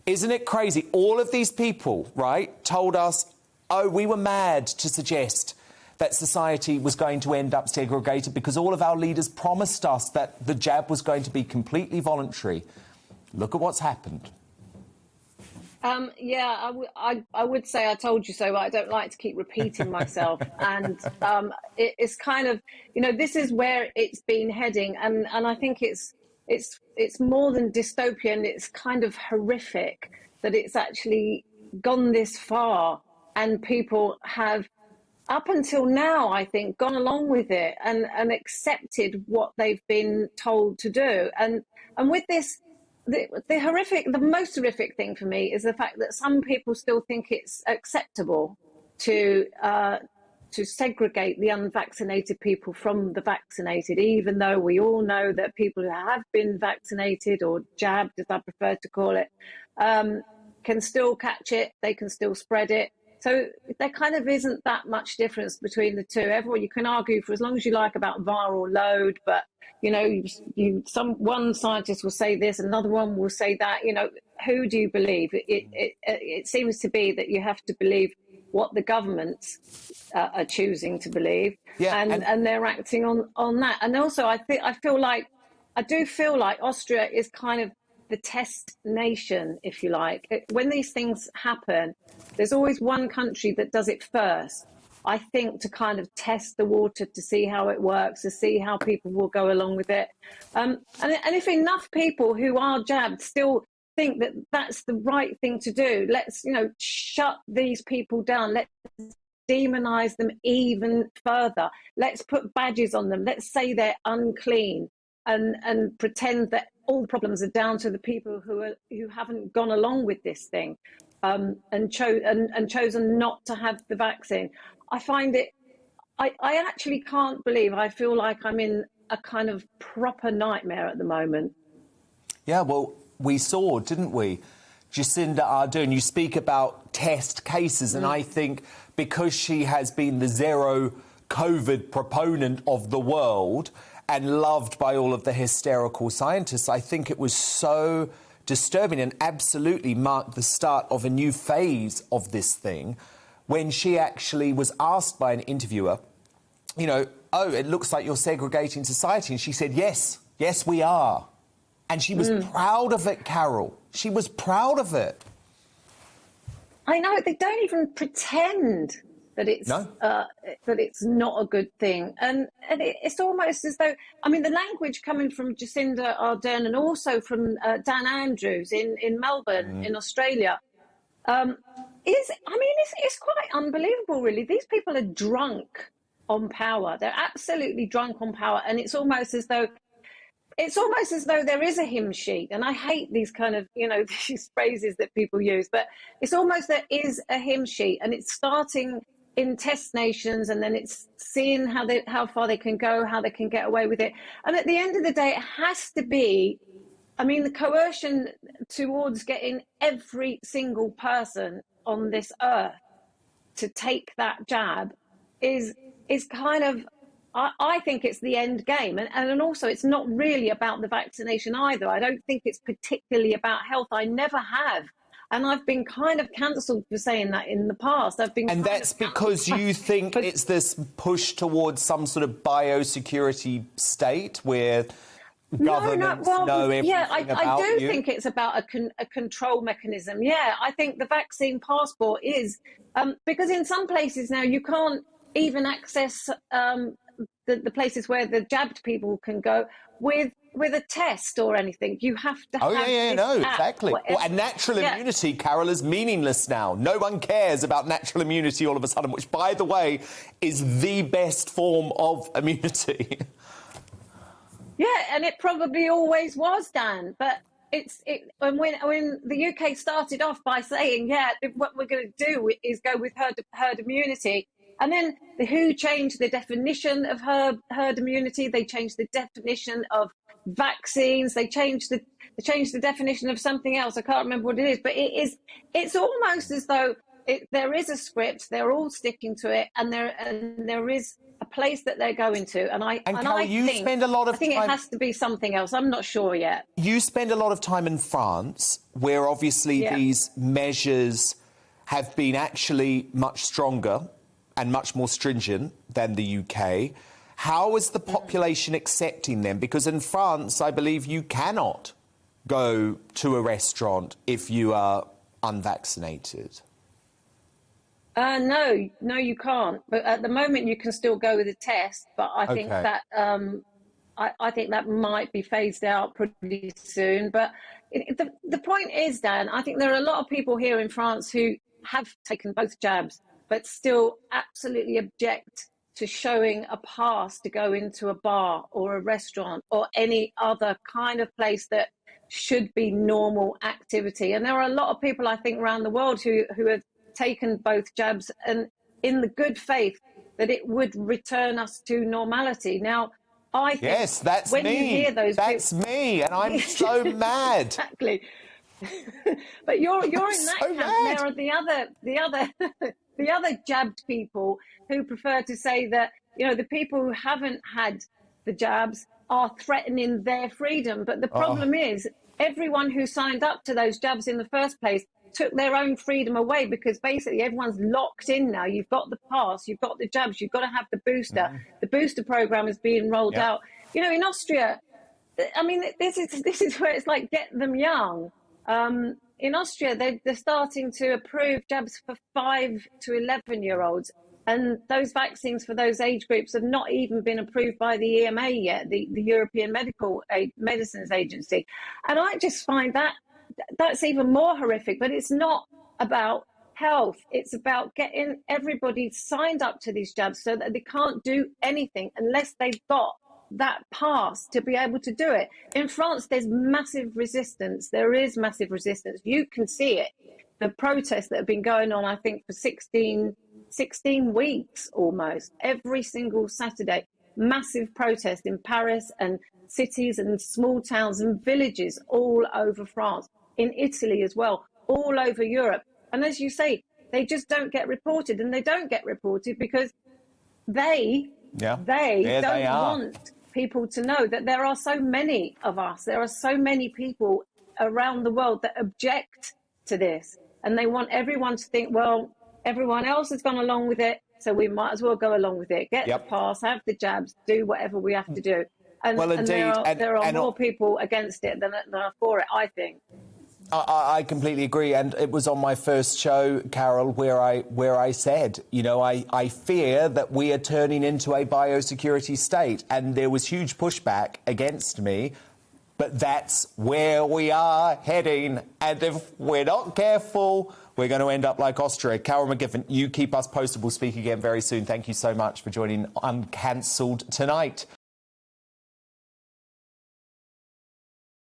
Isn't it crazy? All of these people, right, told us, oh, we were mad to suggest that society was going to end up segregated because all of our leaders promised us that the jab was going to be completely voluntary. Look at what's happened. Yeah, I would say I told you so, but I don't like to keep repeating myself. And it's kind of, you know, this is where it's been heading. And I think it's more than dystopian. It's kind of horrific that it's actually gone this far, and people have, up until now, I think, gone along with it and accepted what they've been told to do. And with this, the most horrific thing for me is the fact that some people still think it's acceptable to segregate the unvaccinated people from the vaccinated, even though we all know that people who have been vaccinated, or jabbed, as I prefer to call it, can still catch it, they can still spread it. So there kind of isn't that much difference between the two. Everyone, you can argue for as long as you like about viral load, but you know, one scientist will say this, another one will say that. You know, who do you believe? It seems to be that you have to believe what the governments are choosing to believe, and they're acting on that. And also, I do feel like Austria is kind of the test nation, if you like. When these things happen, there's always one country that does it first, I think, to kind of test the water, to see how it works, to see how people will go along with it. And if enough people who are jabbed still think that that's the right thing to do, let's, you know, shut these people down. Let's demonize them even further. Let's put badges on them. Let's say they're unclean, and pretend that all the problems are down to the people who haven't gone along with this thing, and chosen not to have the vaccine. I find it, I actually can't believe, I feel like I'm in a kind of proper nightmare at the moment. Yeah, well, we saw, didn't we, Jacinda Ardern, you speak about test cases, and I think because she has been the zero COVID proponent of the world and loved by all of the hysterical scientists, I think it was so disturbing and absolutely marked the start of a new phase of this thing, when she actually was asked by an interviewer, you know, oh, it looks like you're segregating society. And she said, yes, we are. And she was proud of it, Carol. She was proud of it. I know, they don't even pretend that it's that it's not a good thing, and it's almost as though, I mean, the language coming from Jacinda Ardern and also from Dan Andrews in Melbourne in Australia it's quite unbelievable, really. These people are drunk on power. They're absolutely drunk on power, and it's almost as though there is a hymn sheet. And I hate these kind of, you know, these phrases that people use, but it's almost there is a hymn sheet, and it's starting in test nations, and then it's seeing how far they can go, how they can get away with it. And at the end of the day, it has to be, I mean, the coercion towards getting every single person on this earth to take that jab is kind of, I think it's the end game. And also, it's not really about the vaccination either. I don't think it's particularly about health. I never have. And I've been kind of cancelled for saying that in the past. And that's because you think it's this push towards some sort of biosecurity state where governments know everything about I do think it's about a control mechanism. Yeah, I think the vaccine passport is, because in some places now you can't even access the places where the jabbed people can go with a test or anything. You have to have exactly. Well, and natural immunity, Carol, is meaningless now. No one cares about natural immunity all of a sudden, which, by the way, is the best form of immunity. Yeah, and it probably always was, Dan. But when the UK started off by saying, what we're going to do is go with herd immunity, and then the WHO changed the definition of herd immunity. They changed the definition of vaccines. They changed the definition of something else. I can't remember what it is, but it's almost as though there is a script. They're all sticking to it, and there is a place that they're going to, and I Carol, you spend a lot of I think time... it has to be something else. I'm not sure yet. You spend a lot of time in France, where obviously these measures have been actually much stronger and much more stringent than the UK. How is the population accepting them? Because in France, I believe you cannot go to a restaurant if you are unvaccinated. No, you can't. But at the moment, you can still go with a test. But I think that I think that might be phased out pretty soon. But the point is, Dan, I think there are a lot of people here in France who have taken both jabs, but still absolutely object to showing a pass to go into a bar or a restaurant or any other kind of place that should be normal activity. And there are a lot of people, I think, around the world who have taken both jabs and in the good faith that it would return us to normality. Now, I think yes, that's when me. You hear those that's people, me, and I'm so mad. Exactly. But you're in that so camp. Mad. There are the other jabbed people who prefer to say that, you know, the people who haven't had the jabs are threatening their freedom. But the problem is everyone who signed up to those jabs in the first place took their own freedom away, because basically everyone's locked in now. You've got the pass, you've got the jabs, you've got to have the booster. The booster program is being rolled out. You know, in Austria, I mean, this is where it's like, get them young. In Austria, they're starting to approve jabs for 5 to 11-year-olds. And those vaccines for those age groups have not even been approved by the EMA yet, the European Medicines Agency. And I just find that's even more horrific. But it's not about health. It's about getting everybody signed up to these jabs so that they can't do anything unless they've got that pass to be able to do it. In France, there's massive resistance. There is massive resistance. You can see it. The protests that have been going on, I think, for 16 weeks almost, every single Saturday, massive protest in Paris and cities and small towns and villages all over France, in Italy as well, all over Europe. And as you say, they just don't get reported, and they don't get reported because they don't want people to know that there are so many of us. There are so many people around the world that object to this, and they want everyone to think, well, everyone else has gone along with it, so we might as well go along with it. Get the pass, have the jabs, do whatever we have to do. And, well, indeed, and there are more people against it than are for it, I think. I completely agree, and it was on my first show, Carol, where I said, you know, I fear that we are turning into a biosecurity state, and there was huge pushback against me, but that's where we are heading, and if we're not careful, we're going to end up like Austria. Carol McGiffin, you keep us posted. We'll speak again very soon. Thank you so much for joining Uncancelled tonight.